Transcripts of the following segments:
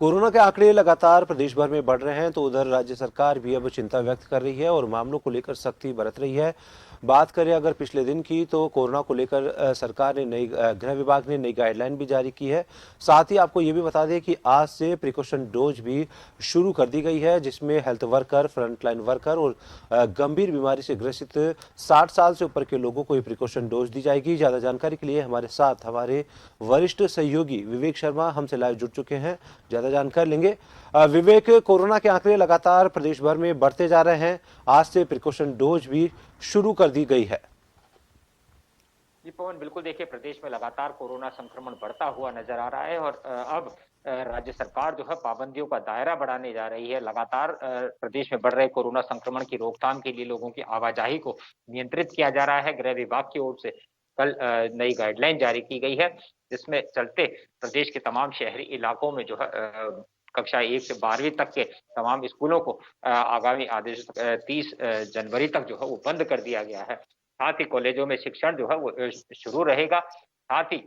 Corona के आंकड़े लगातार प्रदेश भर में बढ़ रहे हैं, तो उधर राज्य सरकार भी अब चिंता व्यक्त कर रही है और मामलों को लेकर सख्ती बरत रही है। बात करें अगर पिछले दिन की, तो कोरोना को लेकर सरकार ने गृह विभाग ने नई गाइडलाइन भी जारी की है। साथ ही आपको ये भी बता दें कि आज से प्रिकॉशन डोज भी शुरू कर दी गई है, जिसमें हेल्थ वर्कर, फ्रंटलाइन वर्कर और गंभीर बीमारी से ग्रसित 60 साल से ऊपर के लोगों को ये प्रिकॉशन डोज दी जाएगी। ज्यादा जानकारी के लिए हमारे साथ हमारे वरिष्ठ सहयोगी विवेक शर्मा हमसे लाइव जुड़ चुके हैं, ज्यादा जानकारी लेंगे। विवेक, कोरोना के आंकड़े लगातार प्रदेश भर में बढ़ते जा रहे हैं, आज से प्रिकॉशन डोज भी शुरू कर दी गई है। जी पवन, बिल्कुल देखिए, प्रदेश में लगातार कोरोना संक्रमण बढ़ता हुआ नजर आ रहा है और अब राज्य सरकार जो है पाबंदियों का दायरा बढ़ाने जा रही है। लगातार प्रदेश में बढ़ रहे कोरोना संक्रमण की रोकथाम के लिए लोगों की आवाजाही को नियंत्रित किया जा रहा है। गृह विभाग की ओर से कल नई गाइडलाइन जारी की गई है, जिसमें चलते प्रदेश के तमाम शहरी इलाकों में जो है कक्षा 1 से 12वीं तक के तमाम स्कूलों को आगामी आदेश 30 जनवरी तक जो है वो बंद कर दिया गया है। साथ ही कॉलेजों में शिक्षण जो है वो शुरू रहेगा। साथ ही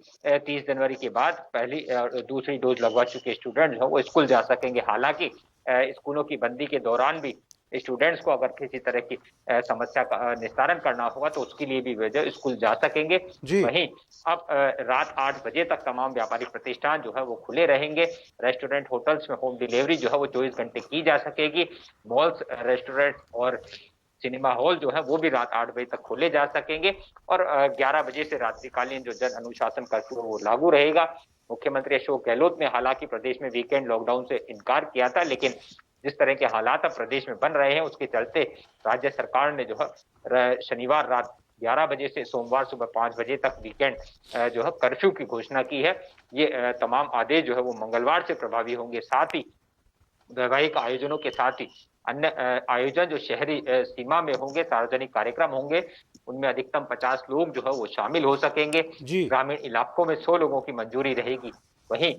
30 जनवरी के बाद पहली और दूसरी डोज लगवा चुके स्टूडेंट जो है वो स्कूल जा सकेंगे। हालांकि स्कूलों की बंदी के दौरान भी स्टूडेंट्स को अगर किसी तरह की समस्या का निस्तारण करना होगा तो उसके लिए भी वे जो स्कूल जा सकेंगे। जी। वहीं अब रात 8 बजे तक तमाम व्यापारिक प्रतिष्ठान जो है वो खुले रहेंगे। रेस्टोरेंट, होटल्स में होम डिलीवरी जो है वो 24 घंटे की जा सकेगी। मॉल्स, रेस्टोरेंट और सिनेमा हॉल जो है वो भी रात 8 बजे तक खोले जा सकेंगे और 11 बजे से रात्रिकालीन जो जन अनुशासन कर्फ्यू वो लागू रहेगा। मुख्यमंत्री अशोक गहलोत ने हालांकि प्रदेश में वीकेंड लॉकडाउन से इनकार किया था, लेकिन जिस तरह के हालात अब प्रदेश में बन रहे हैं उसके चलते राज्य सरकार ने जो है शनिवार रात 11 बजे से सोमवार सुबह 5 बजे तक वीकेंड जो है कर्फ्यू की घोषणा की है। ये तमाम आदेश जो है वो मंगलवार से प्रभावी होंगे। साथ ही वैवाहिक आयोजनों के साथ ही अन्य आयोजन जो शहरी सीमा में होंगे, सार्वजनिक कार्यक्रम होंगे, उनमें अधिकतम 50 लोग जो है वो शामिल हो सकेंगे। जी। ग्रामीण इलाकों में 100 लोगों की मंजूरी रहेगी। वहीं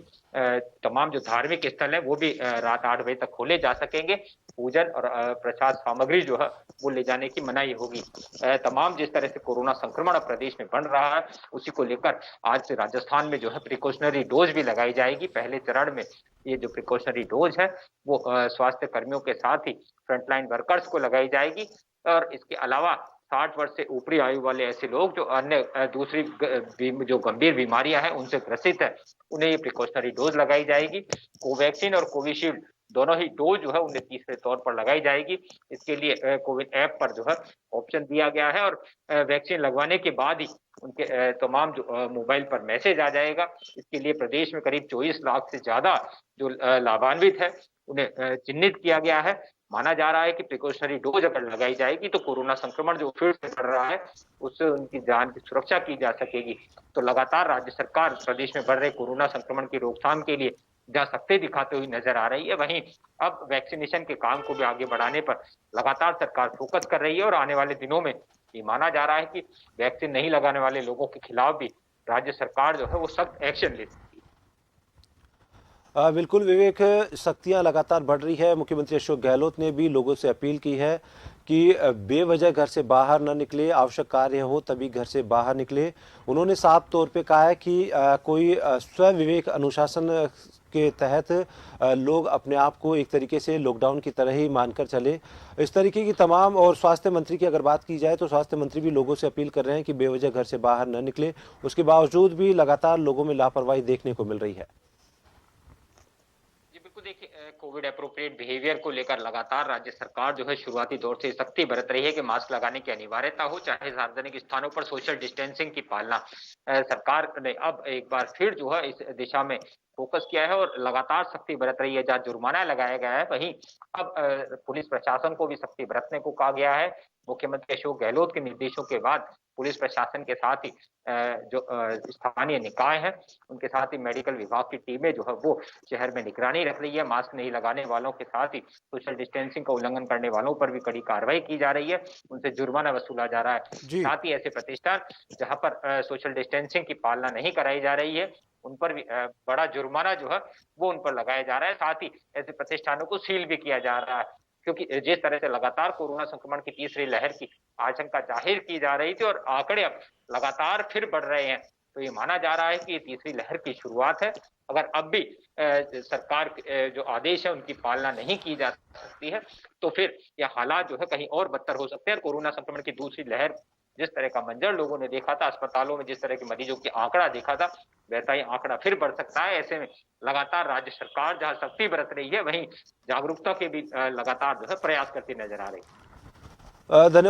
तमाम जो धार्मिक स्थल है वो भी रात 8 बजे तक खोले जा सकेंगे। पूजन और प्रसाद सामग्री जो है वो ले जाने की मनाही होगी। तमाम जिस तरह से कोरोना संक्रमण अब प्रदेश में बढ़ रहा है उसी को लेकर आज से राजस्थान में जो है प्रिकॉशनरी डोज भी लगाई जाएगी। पहले चरण में ये जो प्रिकॉशनरी डोज है वो स्वास्थ्य कर्मियों के साथ ही फ्रंटलाइन वर्कर्स को लगाई जाएगी और इसके अलावा 60 वर्ष से ऊपरी आयु वाले ऐसे लोग जो अन्य दूसरी जो गंभीर बीमारियां हैं उनसे ग्रसित है, उन्हें ये प्रिकॉशनरी डोज लगाई जाएगी। कोवैक्सीन और कोविशील्ड दोनों ही डोज जो है उन्हें तीसरे तौर पर लगाई जाएगी। इसके लिए कोविन ऐप पर जो है ऑप्शन दिया गया है और वैक्सीन लगवाने के बाद ही उनके तमाम जो मोबाइल पर मैसेज आ जाएगा। इसके लिए प्रदेश में करीब 24 लाख से ज्यादा जो लाभान्वित है उन्हें चिन्हित किया गया है। माना जा रहा है कि प्रिकॉशनरी डोज अगर लगाई जाएगी तो कोरोना संक्रमण जो फिर से बढ़ रहा है उससे उनकी जान की सुरक्षा की जा सकेगी। तो लगातार राज्य सरकार प्रदेश में बढ़ रहे कोरोना संक्रमण की रोकथाम के लिए जहां सख्ती दिखाते हुए नजर आ रही है, वहीं अब वैक्सीनेशन के काम को भी आगे बढ़ाने पर लगातार सरकार फोकस कर रही है और आने वाले दिनों में ये माना जा रहा है कि वैक्सीन नहीं लगाने वाले लोगों के खिलाफ भी राज्य सरकार जो है वो सख्त एक्शन लेगी। बिल्कुल विवेक, सख्तियां लगातार बढ़ रही है। मुख्यमंत्री अशोक गहलोत ने भी लोगों से अपील की है कि बेवजह घर से बाहर न निकले, आवश्यक कार्य हो तभी घर से बाहर निकले। उन्होंने साफ तौर पे कहा है कि कोई स्व विवेक अनुशासन के तहत लोग अपने आप को एक तरीके से लॉकडाउन की तरह ही मानकर चले, इस तरीके की तमाम। और स्वास्थ्य मंत्री की अगर बात की जाए तो स्वास्थ्य मंत्री भी लोगों से अपील कर रहे हैं कि बेवजह घर से बाहर न निकले। उसके बावजूद भी लगातार लोगों में लापरवाही देखने को मिल रही है। बिल्कुल देखिए, कोविड अप्रोप्रिएट बिहेवियर को लेकर लगातार राज्य सरकार जो है शुरुआती दौर से सख्ती बरत रही है कि मास्क लगाने की अनिवार्यता हो, चाहे सार्वजनिक स्थानों पर सोशल डिस्टेंसिंग की पालना। सरकार ने अब एक बार फिर जो है इस दिशा में फोकस किया है और लगातार सख्ती बरत रही है। जहां जुर्माना लगाया गया है वहीं अब पुलिस प्रशासन को भी सख्ती बरतने को कहा गया है। मुख्यमंत्री अशोक गहलोत के निर्देशों के बाद पुलिस प्रशासन के साथ ही जो स्थानीय निकाय हैं उनके साथ ही मेडिकल विभाग की टीमें जो है वो शहर में निगरानी रख रही है। मास्क नहीं लगाने वालों के साथ ही सोशल डिस्टेंसिंग का उल्लंघन करने वालों पर भी कड़ी कार्रवाई की जा रही है, उनसे जुर्माना वसूला जा रहा है। जी। साथ ही ऐसे प्रतिष्ठान जहां पर सोशल डिस्टेंसिंग की पालना नहीं कराई जा रही है उन पर भी बड़ा जुर्माना जो है वो उन पर लगाया जा रहा है। साथ ही ऐसे प्रतिष्ठानों को सील भी किया जा रहा है, क्योंकि जिस तरह से लगातार कोरोना संक्रमण की तीसरी लहर की आशंका जाहिर की जा रही थी और आंकड़े अब लगातार फिर बढ़ रहे हैं, तो ये माना जा रहा है कि ये तीसरी लहर की शुरुआत है। अगर अब भी सरकार जो आदेश है उनकी पालना नहीं की जा सकती है, तो फिर ये हालात जो है कहीं और बदतर हो सकते हैं और कोरोना संक्रमण की दूसरी लहर जिस तरह का मंजर लोगों ने देखा था, अस्पतालों में जिस तरह के मरीजों की आंकड़ा देखा था, वैसा ही आंकड़ा फिर बढ़ सकता है। ऐसे में लगातार राज्य सरकार जहां सख्ती बरत रही है, वहीं जागरूकता के भी लगातार जो है प्रयास करती नजर आ रही है। धन्यवाद।